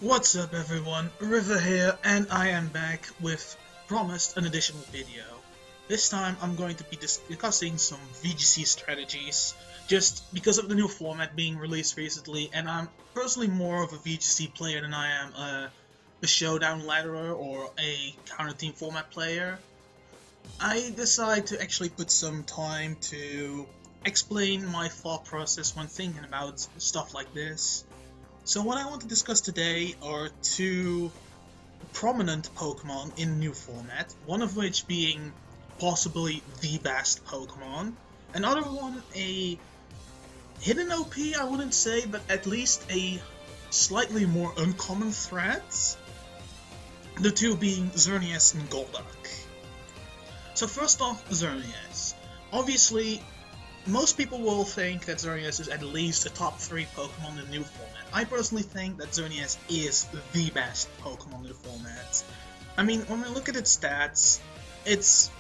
What's up everyone, River here, and I am back with promised an additional video. This time I'm going to be discussing some VGC strategies, just because of the new format being released recently, and I'm personally more of a VGC player than I am a showdown ladderer or a counter team format player. I decided to actually put some time to explain my thought process when thinking about stuff like this. So what I want to discuss today are two prominent Pokemon in new format, one of which being possibly the best Pokemon, another one a hidden OP I wouldn't say, but at least a slightly more uncommon threat, the two being Xerneas and Golduck. So first off, Xerneas. Obviously, most people will think that Xerneas is at least a top 3 Pokemon in the new format. I personally think that Xerneas is the best Pokemon in the format. I mean, when we look at its stats, it's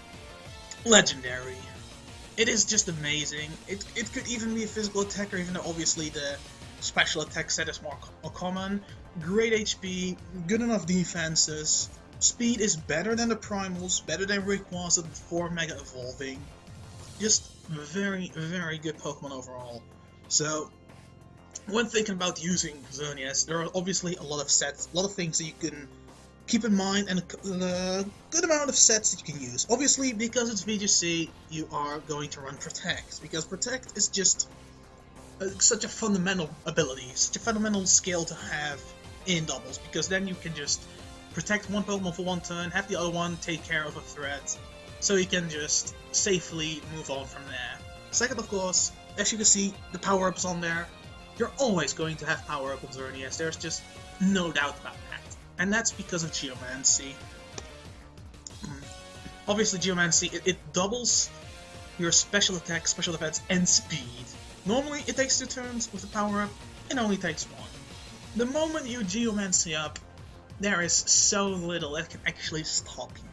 legendary. It is just amazing. It could even be a physical attacker, even though obviously the special attack set is more common. Great HP, good enough defenses. Speed is better than the Primals, better than Rayquaza before Mega Evolving. Just very, very good Pokemon overall. So, when thinking about using Xerneas, there are obviously a lot of sets, a lot of things that you can keep in mind, and a good amount of sets that you can use. Obviously, because it's VGC, you are going to run Protect, because Protect is just such a fundamental ability, such a fundamental skill to have in doubles, because then you can just protect one Pokemon for one turn, have the other one take care of a threat, so you can just safely move on from there. Second, of course, as you can see, the power-ups on there. You're always going to have power-up with Xerneas, there's just no doubt about that. And that's because of Geomancy. Obviously, Geomancy, it doubles your special attack, special defense, and speed. Normally, it takes 2 turns. With the power-up, it only takes 1. The moment you Geomancy up, there is so little that can actually stop you.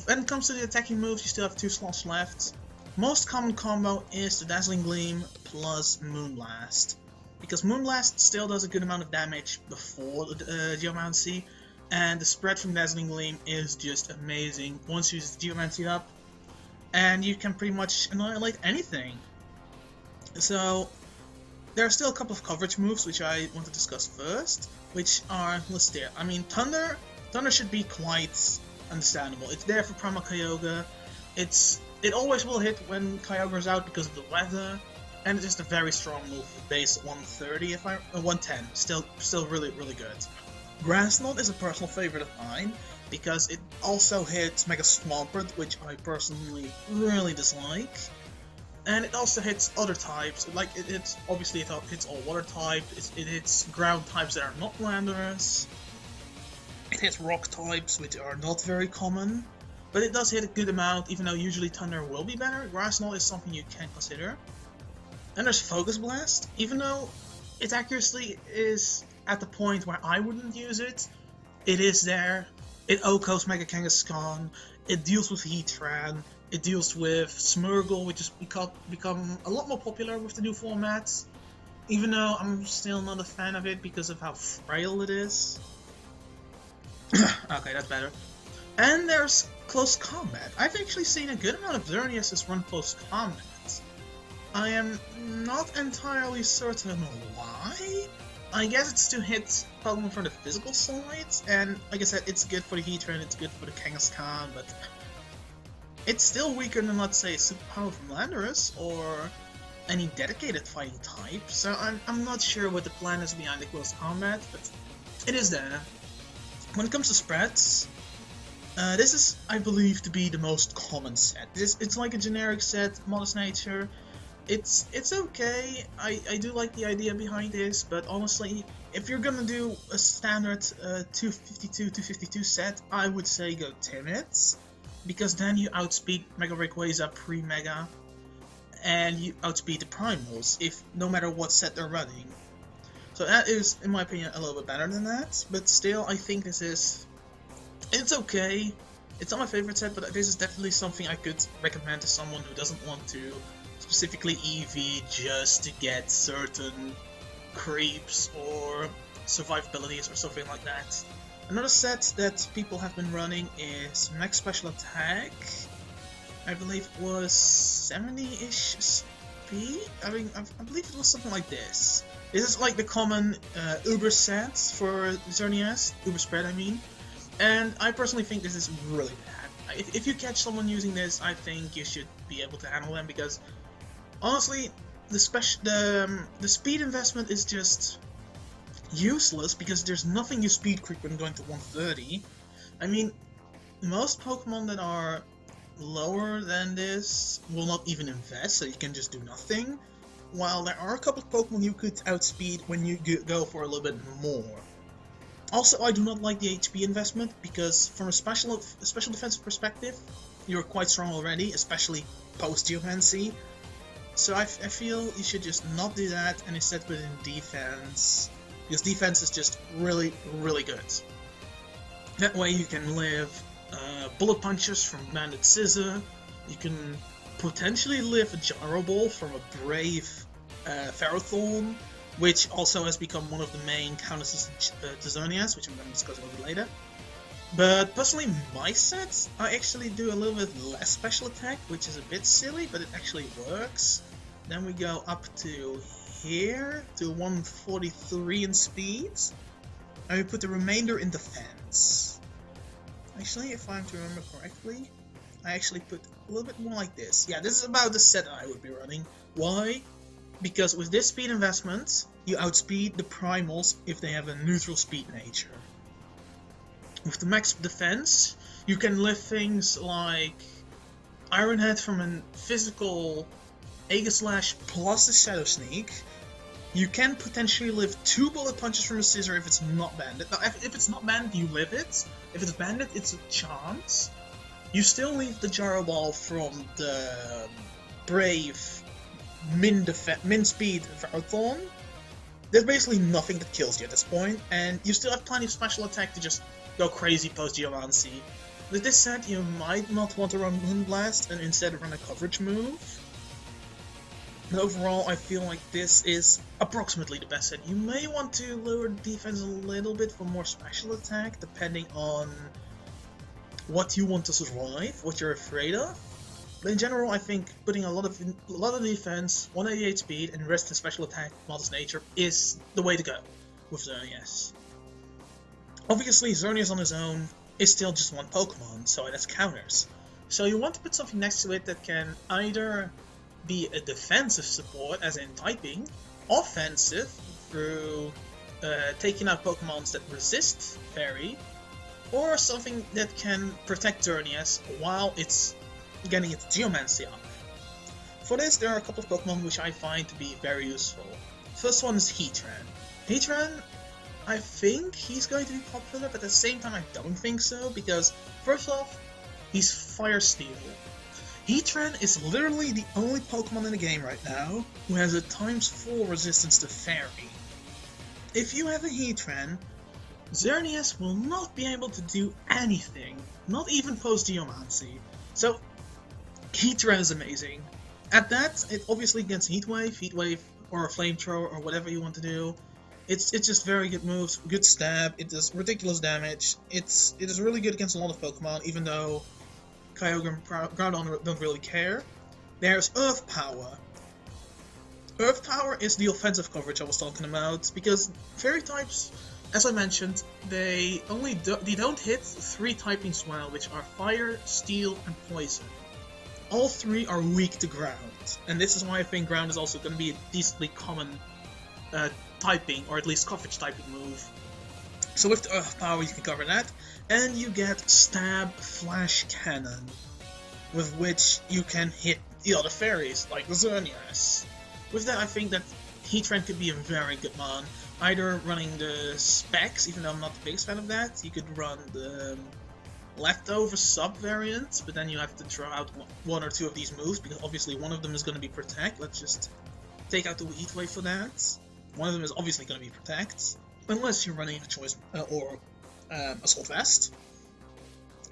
When it comes to the attacking moves, you still have 2 slots left. Most common combo is the Dazzling Gleam plus Moonblast, because Moonblast still does a good amount of damage before Geomancy, and the spread from Dazzling Gleam is just amazing once you use Geomancy up, and you can pretty much annihilate anything. So there are still a couple of coverage moves which I want to discuss first, which are listed here. I mean, Thunder should be quite understandable. It's there for Primal Kyogre. It always will hit when Kyogre is out because of the weather, and it's just a very strong move with base 130 110. Still really good. Grass Knot is a personal favorite of mine because it also hits Mega Swampert, which I personally really dislike. And it also hits other types, like it hits all water types, it hits ground types that are not Landorus, it hits rock types which are not very common, but it does hit a good amount, even though usually Thunder will be better. Grass Knot is something you can consider. And there's Focus Blast, even though its accuracy is at the point where I wouldn't use it, it is there. It OHKOs Mega Kangaskhan, it deals with Heatran, it deals with Smeargle, which has become a lot more popular with the new formats, even though I'm still not a fan of it because of how frail it is. Okay, that's better. And there's Close Combat. I've actually seen a good amount of Xerneas run Close Combat. I am not entirely certain why. I guess it's to hit Pokemon from the physical side, and like I said, it's good for the Heatran, it's good for the Kangaskhan, but it's still weaker than, let's say, Super Powerful Landorus or any dedicated fighting type, so I'm not sure what the plan is behind the Close Combat, but it is there. When it comes to spreads, this is, I believe, to be the most common set. It's like a generic set, Modest Nature. It's okay, I do like the idea behind this, but honestly, if you're gonna do a standard 252 set, I would say go Timid, because then you outspeed Mega Rayquaza pre-Mega, and you outspeed the Primals, no matter what set they're running. So that is, in my opinion, a little bit better than that, but still, I think it's okay. It's not my favorite set, but this is definitely something I could recommend to someone who doesn't want to specifically EV just to get certain creeps or survivabilities or something like that. Another set that people have been running is max special attack. I believe it was 70-ish speed? I believe it was something like this. This is like the common Uber set for Xerneas, Uber spread I mean. And I personally think this is really bad. If you catch someone using this, I think you should be able to handle them, because honestly, the speed investment is just useless, because there's nothing you speed creep when going to 130. I mean, most Pokemon that are lower than this will not even invest, so you can just do nothing, while there are a couple of Pokemon you could outspeed when you go for a little bit more. Also, I do not like the HP investment, because from a special defensive perspective, you're quite strong already, especially post-Geomancy. So I feel you should just not do that and instead put in defense, because defense is just really, really good. That way you can live bullet punches from Banded Scissor, you can potentially live a Gyro Ball from a Brave Ferrothorn, which also has become one of the main counters to Xerneas, which I'm going to discuss a little bit later. But personally, my sets, I actually do a little bit less special attack, which is a bit silly, but it actually works. Then we go up to here, to 143 in speed, and we put the remainder in defense. Actually, if I'm to remember correctly, I actually put a little bit more like this. Yeah, this is about the set I would be running. Why? Because with this speed investment, you outspeed the primals if they have a neutral speed nature. With the max defense, you can lift things like Iron Head from a physical Aegislash plus a Shadow Sneak. You can potentially live 2 bullet punches from a Scissor if it's not banded. Now, if it's not banded, you live it. If it's banded, it's a chance. You still leave the Gyro Ball from the Brave min speed Ferrothorn. There's basically nothing that kills you at this point, and you still have plenty of special attack to just go crazy post Geomancy. With this set, you might not want to run Moonblast and instead run a coverage move. But overall, I feel like this is approximately the best set. You may want to lower defense a little bit for more special attack, depending on what you want to survive, what you're afraid of. But in general, I think putting a lot of defense, 188 speed, and rest in special attack, Modest Nature is the way to go with Xerneas. Obviously, Xerneas on his own is still just one Pokemon, so that's counters. So you want to put something next to it that can either be a defensive support, as in typing, offensive through taking out Pokemons that resist Fairy, or something that can protect Xerneas while it's getting its Geomancy up. For this, there are a couple of Pokemon which I find to be very useful. First one is Heatran. Heatran, I think he's going to be popular, but at the same time I don't think so, because first off, he's Fire Steel. Heatran is literally the only Pokemon in the game right now who has a ×4 resistance to Fairy. If you have a Heatran, Xerneas will not be able to do anything, not even post Geomancy. So, Heatran is amazing. At that, it obviously gets Heat Wave, or a Flamethrower, or whatever you want to do. It's just very good moves, good stab, it does ridiculous damage. It is really good against a lot of Pokemon, even though Kyogre and Groudon don't really care. There's Earth Power. Earth Power is the offensive coverage I was talking about, because Fairy types, as I mentioned, they don't hit 3 typings well, which are Fire, Steel, and Poison. All 3 are weak to Ground, and this is why I think Ground is also going to be a decently common typing, or at least coverage typing move. So with the Earth Power you can cover that, and you get Stab Flash Cannon, with which you can hit the other fairies, like the Xerneas. With that, I think that Heatran could be a very good mon. Either running the specs, even though I'm not the biggest fan of that, you could run the leftover sub variant, but then you have to draw out 1 or 2 of these moves, because obviously one of them is going to be Protect. Let's just take out the Heat Wave for that. One of them is obviously going to be Protect, unless you're running a Choice or Assault Vest.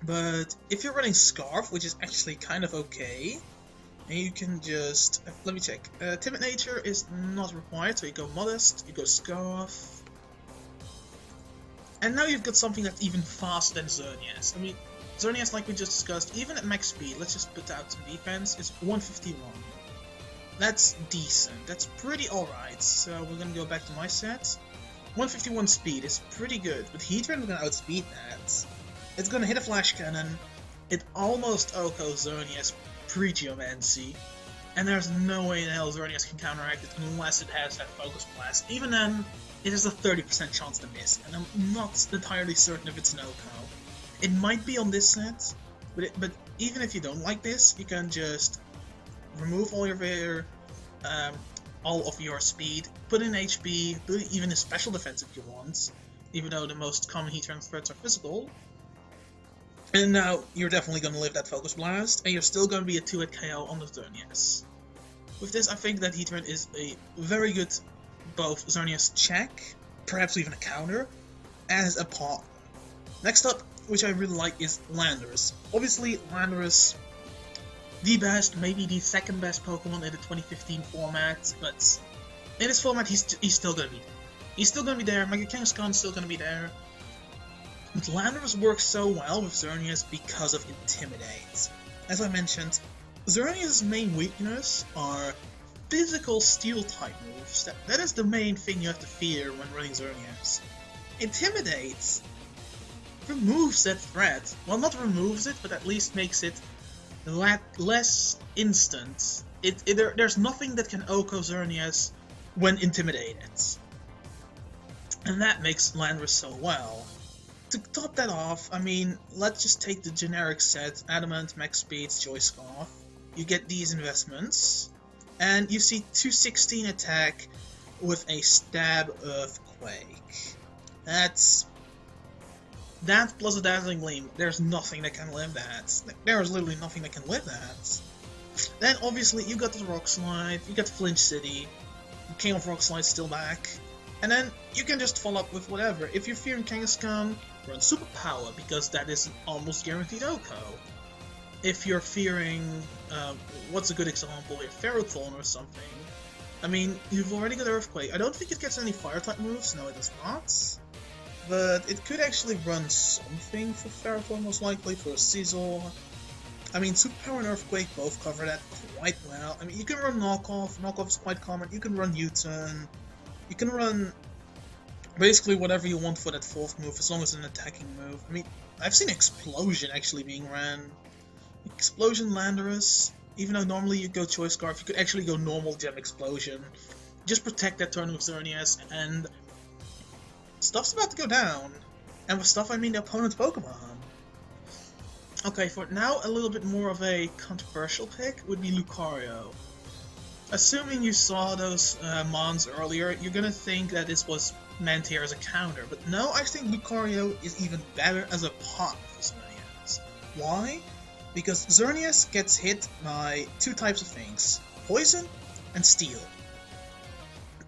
But if you're running Scarf, which is actually kind of okay, and you can just, let me check, Timid Nature is not required, so you go Modest, you go Scarf, And now you've got something that's even faster than Xerneas. I mean, Xerneas, like we just discussed, even at max speed, let's just put out some defense, is 151. That's decent. That's pretty alright. So we're gonna go back to my set. 151 speed is pretty good, but Heatran is gonna outspeed that. It's gonna hit a flash cannon. It almost OHKOs Xerneas pre-Geomancy. And there's no way in hell Xerneas can counteract it unless it has that Focus Blast. Even then, it has a 30% chance to miss, and I'm not entirely certain if it's an OHKO. It might be on this set, but even if you don't like this, you can just remove all of your speed, put in HP, put even a special defense if you want, even though the most common Heatran threats are physical. And now you're definitely going to live that Focus Blast, and you're still going to be a 2-hit KO on the Xerneas. With this, I think that Heatran is a very good both Xerneas check, perhaps even a counter, as a partner. Next up, which I really like, is Landorus. Obviously, Landorus, the best, maybe the second best Pokemon in the 2015 format, but in this format he's still going to be there. He's still going to be there, Mega Kangaskhan's still going to be there. But Landorus works so well with Xerneas because of Intimidate. As I mentioned, Xerneas' main weakness are physical Steel-type moves. That is the main thing you have to fear when running Xerneas. Intimidate removes that threat. Well, not removes it, but at least makes it less instant. There's nothing that can OHKO Xerneas when intimidated. And that makes Landorus so well. To top that off, I mean, let's just take the generic set, Adamant, Max Speed, Choice Scarf. You get these investments, and you see 216 attack with a Stab Earthquake. That plus a Dazzling Gleam, there's nothing that can live that. There is literally nothing that can live that. Then obviously you got the Rock Slide, you got Flinch City, King of Rock Slide still back, and then you can just follow up with whatever. If you're fearing Kangaskhan, run Superpower, because that is an almost guaranteed OHKO. If you're fearing, what's a good example here, Ferrothorn or something, I mean, you've already got Earthquake. I don't think it gets any Fire-type moves, no it does not. But it could actually run something for Ferrothorn, most likely, for a Sizzle. I mean, Superpower and Earthquake both cover that quite well. I mean, you can run Knockoff, Knockoff is quite common, you can run U-Turn, you can run basically whatever you want for that fourth move, as long as it's an attacking move. I mean, I've seen Explosion actually being ran. Explosion Landorus, even though normally you go Choice Scarf, you could actually go normal Gem Explosion. Just protect that turn with Xerneas, and stuff's about to go down. And with stuff I mean the opponent's Pokemon. Okay, for now a little bit more of a controversial pick would be Lucario. Assuming you saw those mons earlier, you're gonna think that this was meant here as a counter, but no, I think Lucario is even better as a partner for Xerneas. Why? Because Xerneas gets hit by two types of things, Poison and Steel.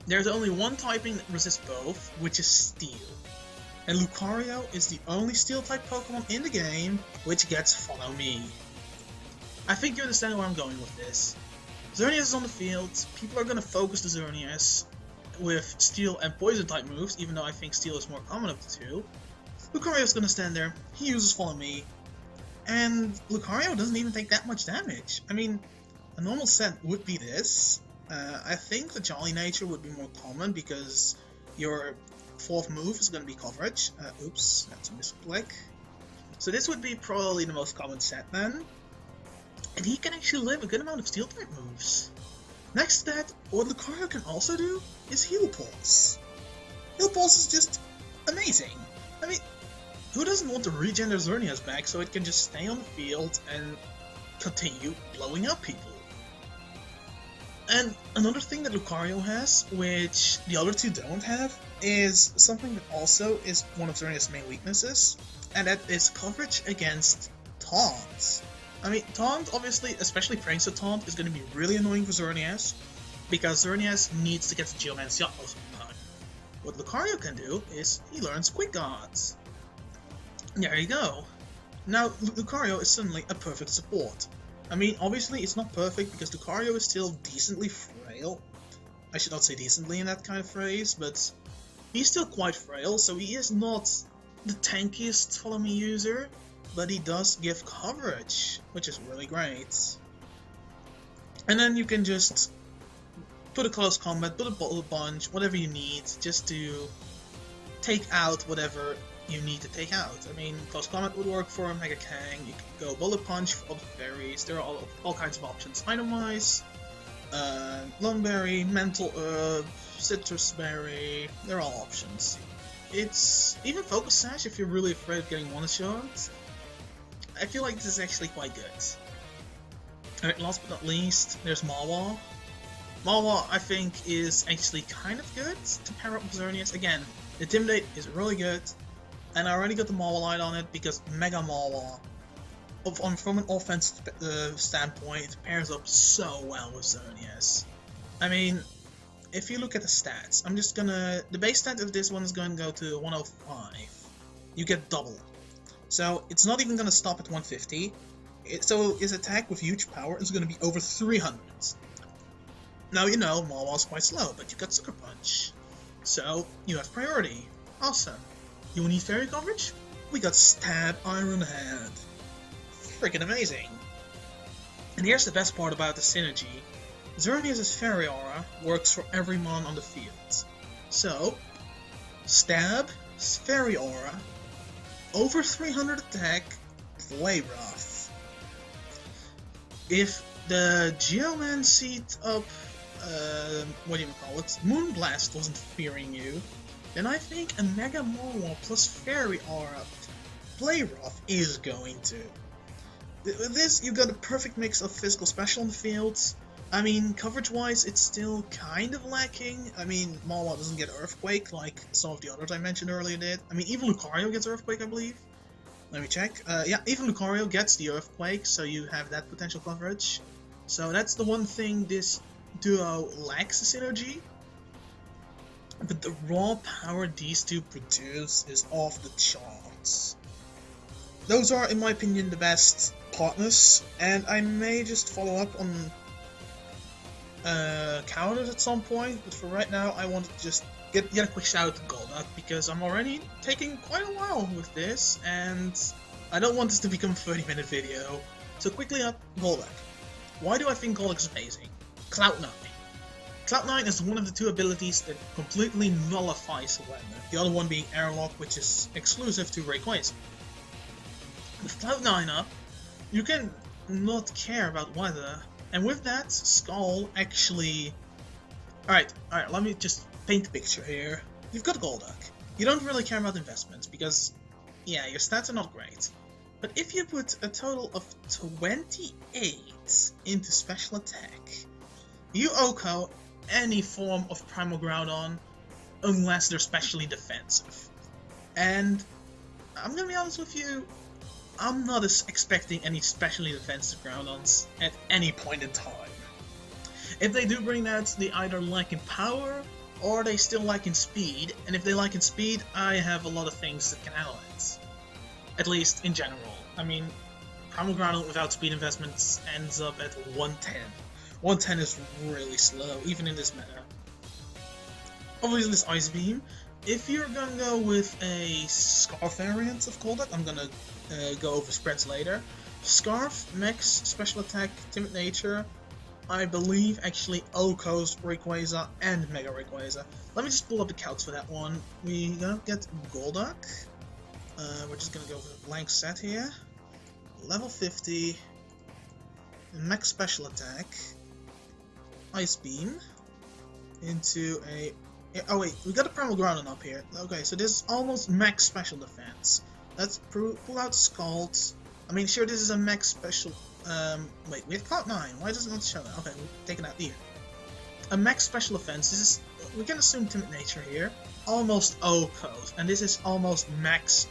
There's only one typing that resists both, which is Steel. And Lucario is the only Steel-type Pokemon in the game which gets Follow Me. I think you understand where I'm going with this. Xerneas is on the field, people are going to focus the Xerneas with Steel and Poison-type moves, even though I think Steel is more common of the two. Lucario is going to stand there, he uses Follow Me, and Lucario doesn't even take that much damage. I mean, a normal set would be this. I think the Jolly Nature would be more common because your fourth move is going to be coverage. Oops, that's a misclick. So this would be probably the most common set then. And he can actually live a good amount of Steel-type moves. Next to that, what Lucario can also do is Heal Pulse. Heal Pulse is just amazing. I mean, who doesn't want to regen their Xerneas back so it can just stay on the field and continue blowing up people? And another thing that Lucario has, which the other two don't have, is something that also is one of Xerneas' main weaknesses, and that is coverage against Taunt. I mean, Taunt, obviously, especially Prankster Taunt, is going to be really annoying for Xerneas, because Xerneas needs to get the Geomancy up most of the time. What Lucario can do is he learns Quick Guards. There you go. Now, Lucario is suddenly a perfect support. I mean, obviously it's not perfect because Lucario is still decently frail. I should not say decently in that kind of phrase, but he's still quite frail, so he is not the tankiest follow me user, but he does give coverage, which is really great. And then you can just put a close combat, put a bullet punch, whatever you need, just to take out whatever you need to take out. I mean, close combat would work for Mega Kang, you could go bullet punch for all the fairies, there are all kinds of options. Item-wise, Lungberry, Mental Herb, Citrus Berry, they're all options. It's even Focus Sash if you're really afraid of getting one-shot. I feel like this is actually quite good. Alright, last but not least, there's Mawa. Mawa, I think, is actually kind of good to pair up with Xerneas. Again, Intimidate is really good, and I already got the Mawa light on it because Mega Mawa, from an offense standpoint, pairs up so well with Xerneas. I mean, if you look at the stats, the base stat of this one is going to go to 105. You get double. So it's not even going to stop at 150. So his attack with huge power is going to be over 300. Now you know, Mawa's quite slow, but you got Sucker Punch. So you have priority. Awesome. You need fairy coverage? We got Stab Iron Hand. Freaking amazing. And here's the best part about the synergy. Xerneas' Fairy Aura works for every mon on the field. So, Stab, Fairy Aura, over 300 attack, Play Rough. If the Geomancy up, Moonblast wasn't fearing you, then I think a Mega Mawa plus Fairy Aura Play Rough is going to. With this, you got a perfect mix of physical special on the field. I mean, coverage-wise, it's still kind of lacking. I mean, Mawa doesn't get Earthquake like some of the others I mentioned earlier did. I mean, even Lucario gets Earthquake, I believe. Let me check. Yeah, even Lucario gets the Earthquake, so you have that potential coverage. So that's the one thing this duo lacks the synergy. But the raw power these two produce is off the charts. Those are, in my opinion, the best partners, and I may just follow up on counters at some point, but for right now I want to just get a quick shout out to Golduck, because I'm already taking quite a while with this, and I don't want this to become a 30-minute video. So quickly up, Golduck. Why do I think Golduck is amazing? Cloud9. Cloud9 is one of the two abilities that completely nullifies weather, the other one being Airlock, which is exclusive to Rayquaza. With Cloud9 up, you can not care about weather, and with that, Skull actually... Alright, let me just paint the picture here. You've got Golduck. You don't really care about investments, because, yeah, your stats are not great. But if you put a total of 28 into special attack, you OHKO any form of Primal Groudon, unless they're specially defensive. And I'm gonna be honest with you, I'm not expecting any specially defensive Groudons at any point in time. If they do bring that, they either lack in power, or they still lack in speed, and if they lack in speed, I have a lot of things that can handle it. At least in general. I mean, Primal Groudon without speed investments ends up at 110. 110 is really slow, even in this meta. Obviously this Ice Beam. If you're gonna go with a Scarf variant of Golduck, I'm gonna go over spreads later. Scarf, Max, Special Attack, Timid Nature, I believe actually OHKO's Rayquaza and Mega Rayquaza. Let me just pull up the calcs for that one. We gonna get Golduck. We're just gonna go with a blank set here. Level 50. Max Special Attack. Ice Beam. Into a... Oh wait, we got a Primal Groudon up here. Okay, so this is almost max special defense. Let's pull out Scald. I mean, sure, this is a max special... wait, we have Cloud9. Why does it not show that? Okay, we'll take it out here. A max special defense. This is... We can assume Timid Nature here. Almost OHKO. And this is almost max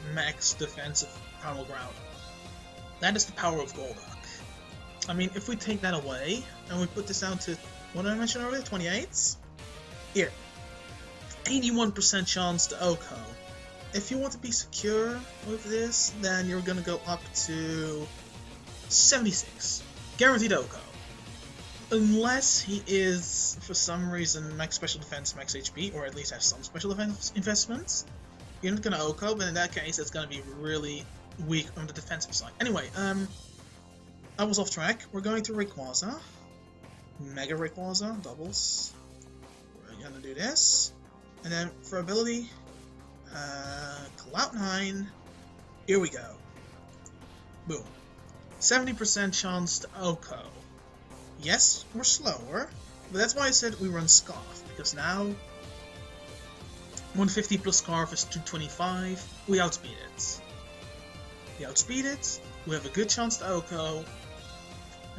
defensive Primal Groudon. That is the power of Golduck. I mean, if we take that away, and we put this down to... What did I mention earlier? 28? Here. 81% chance to OHKO. If you want to be secure with this, then you're gonna go up to 76. Guaranteed OHKO. Unless he is, for some reason, max special defense, max HP, or at least has some special defense investments. you're not gonna OHKO, but in that case, it's gonna be really weak on the defensive side. Anyway, I was off track. We're going to Rayquaza. Mega Rayquaza, doubles. We're gonna do this. And then for ability, Cloud9. Here we go. Boom. 70% chance to OHKO. Yes, we're slower, but that's why I said we run Scarf, because now 150 plus Scarf is 225. We outspeed it. We have a good chance to OHKO,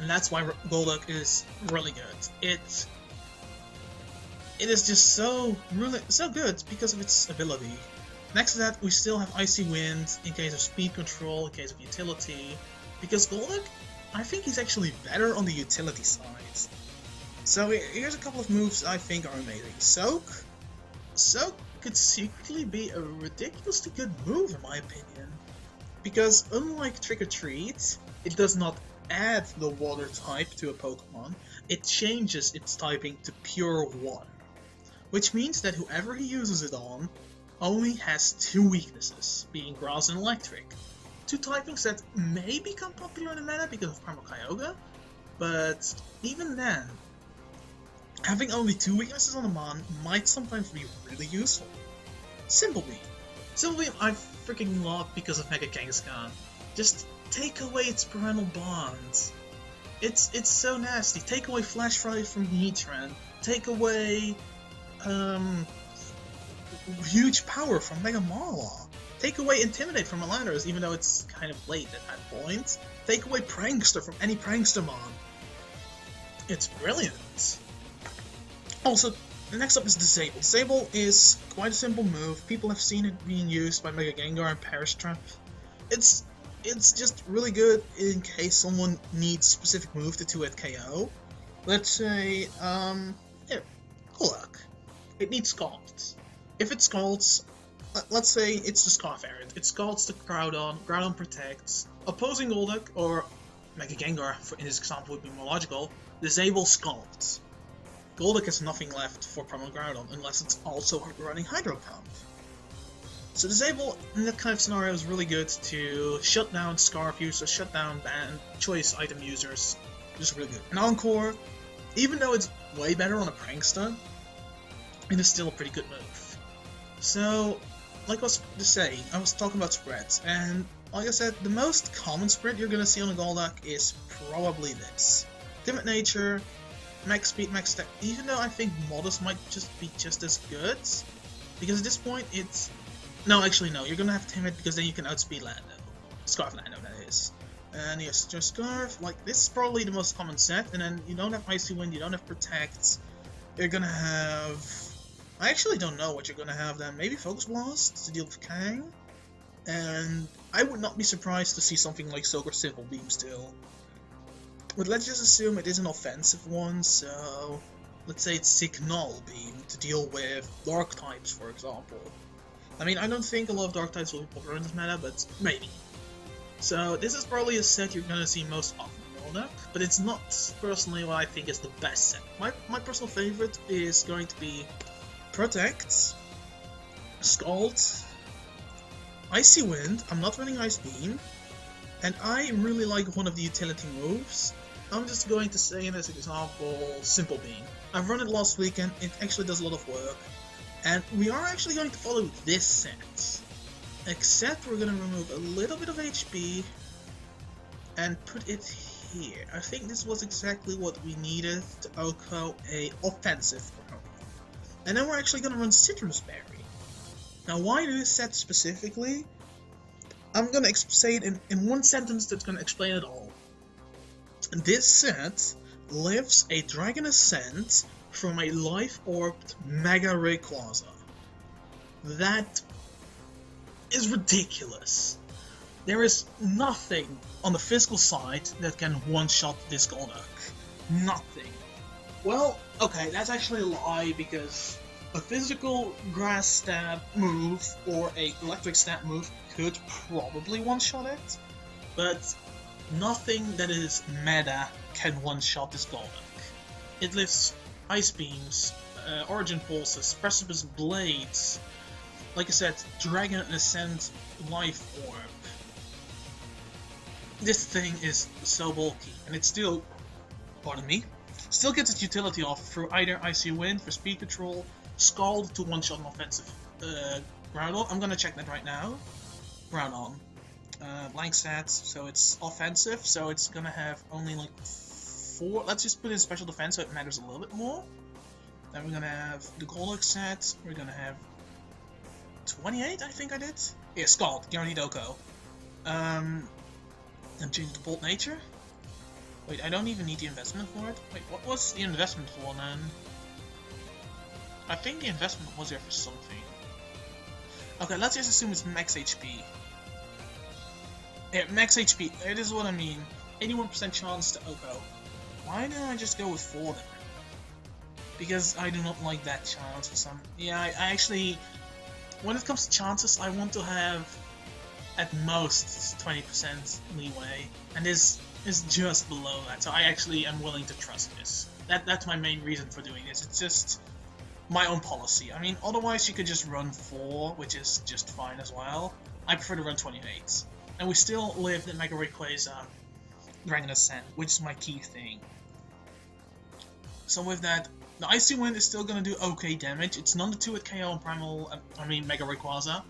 and that's why Golduck is really good. It is just so good because of its ability. Next to that, we still have Icy Wind in case of speed control, in case of utility, because Golduck, I think he's actually better on the utility side. So here's a couple of moves I think are amazing. Soak could secretly be a ridiculously good move in my opinion, because unlike Trick or Treat, it does not add the water type to a Pokemon, it changes its typing to pure 1, which means that whoever he uses it on only has 2 weaknesses, being Grass and Electric. 2 typings that may become popular in the meta because of Primal Kyogre, but even then, having only 2 weaknesses on a Mon might sometimes be really useful. Simple Beam. Simple Beam I freaking love because of Mega Kangaskhan. Just take away its parental bonds. It's so nasty. Take away Flash Fry from Heatran. Take away huge power from Mega Marlaw. Take away Intimidate from Elanders, even though it's kind of late at that point. Take away Prankster from any Prankstermon. It's brilliant. Also, the next up is Disable. Disable is quite a simple move. People have seen it being used by Mega Gengar and Perish Trap. It's just really good in case someone needs specific move to 2-hit KO. Let's say, here, Golduck. It needs Scalds. If it Scalds, let's say it's the Scarf variant. It Scalds the Groudon, Groudon protects. Opposing Golduck, or Mega Gengar in this example would be more logical, Disable Scalds. Golduck has nothing left for Primal Groudon unless it's also running Hydro Pump. So Disable in that kind of scenario is really good to shut down Scarf users, shut down ban choice item users. Just really good. And Encore, even though it's way better on a Prankster, it is still a pretty good move. So, like I was just saying, I was talking about spreads, and like I said, the most common spread you're gonna see on a Golduck is probably this. Timid Nature, Max Speed, Max Attack, even though I think Modest might just be just as good, because at this point it's... No, actually no, you're gonna have Timid because then you can outspeed Lando. Scarf Lando, that is. And yes, just Scarf, like this is probably the most common set, and then you don't have Icy Wind, you don't have Protect, you're gonna have... I actually don't know what you're gonna have then. Maybe Focus Blast to deal with Kang? And I would not be surprised to see something like Soak or Simple Beam still. But let's just assume it is an offensive one, so... Let's say it's Signal Beam to deal with Dark types, for example. I mean, I don't think a lot of Dark types will be popular in this meta, but maybe. So this is probably a set you're gonna see most often in Golduck, but it's not personally what I think is the best set. My personal favorite is going to be Protect, Scald, Icy Wind. I'm not running Ice Beam, and I really like one of the utility moves. I'm just going to say in this example, Simple Beam. I've run it last weekend, it actually does a lot of work, and we are actually going to follow this set. Except we're going to remove a little bit of HP and put it here. I think this was exactly what we needed to OHKO a offensive Pokemon. And then we're actually going to run Citrus Berry. Now why this set specifically? I'm going to say it in one sentence that's going to explain it all. This set lifts a Dragon Ascent from a life-orbed Mega Rayquaza. That is ridiculous. There is nothing on the physical side that can one-shot this Golduck. Nothing. Well, okay, that's actually a lie, because a physical grass stab move or a electric stab move could probably one-shot it, but nothing that is meta can one-shot this Golduck. It lifts Ice Beams, Origin Pulses, Precipice Blades, like I said, Dragon Ascent Life Orb. This thing is so bulky, and it still, pardon me, still gets its utility off through either Icy Wind for speed control, Scald to one-shot an offensive Groudon. I'm gonna check that right now. Groudon. Blank stats, so it's offensive, so it's gonna have only like 4. Let's just put in special defense so it matters a little bit more. Then we're gonna have the Golduck set, we're gonna have 28, I think I did? Yeah, Scald, guaranteed Oko. And change the Bolt Nature? Wait, I don't even need the investment for it? Wait, what was the investment for then? I think the investment was there for something. Okay, let's just assume it's max HP. Yeah, max HP, it is what I mean. 81% chance to Oko. Why didn't I just go with 4 then? Because I do not like that chance for some... Yeah, I actually... When it comes to chances, I want to have at most 20% leeway, and this is just below that, so I actually am willing to trust this. That's my main reason for doing this. It's just my own policy. I mean, otherwise you could just run 4, which is just fine as well. I prefer to run 28. And we still live in Mega Rayquaza Dragon Ascent, which is my key thing. So with that, the Icy Wind is still going to do okay damage. It's none the 2 at KO and Primal, Mega Rayquaza,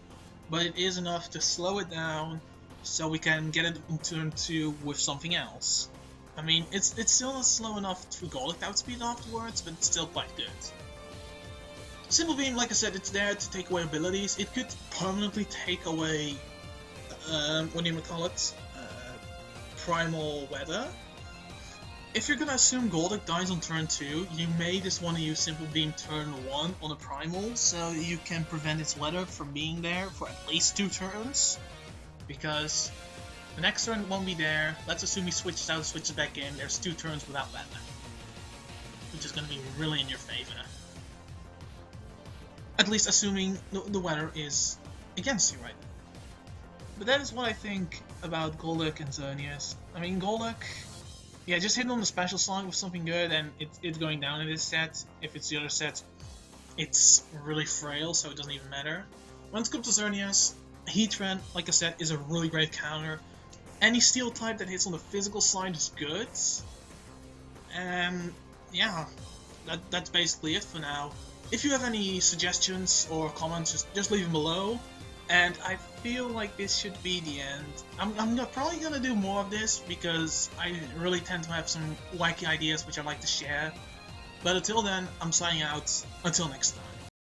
but it is enough to slow it down so we can get it in turn 2 with something else. I mean, it's still not slow enough for Golduck outspeed afterwards, but it's still quite good. Simple Beam, like I said, it's there to take away abilities. It could permanently take away, what do you call it, Primal Weather. If you're gonna assume Golduck dies on turn 2, you may just want to use Simple Beam turn 1 on a Primal, so you can prevent its weather from being there for at least 2 turns. Because the next turn it won't be there. Let's assume he switches out and switches back in. There's 2 turns without weather, which is gonna be really in your favor. At least assuming the weather is against you right now. But that is what I think about Golduck and Xerneas. I mean, Golduck... Yeah, just hit on the special slot with something good, and it's going down in this set. If it's the other set, it's really frail, so it doesn't even matter. When it comes to Xerneas, Heatran, like I said, is a really great counter. Any steel type that hits on the physical side is good. And yeah, that's basically it for now. If you have any suggestions or comments, just leave them below. And I feel like this should be the end. I'm probably gonna do more of this because I really tend to have some wacky ideas which I like to share. But until then, I'm signing out. Until next time.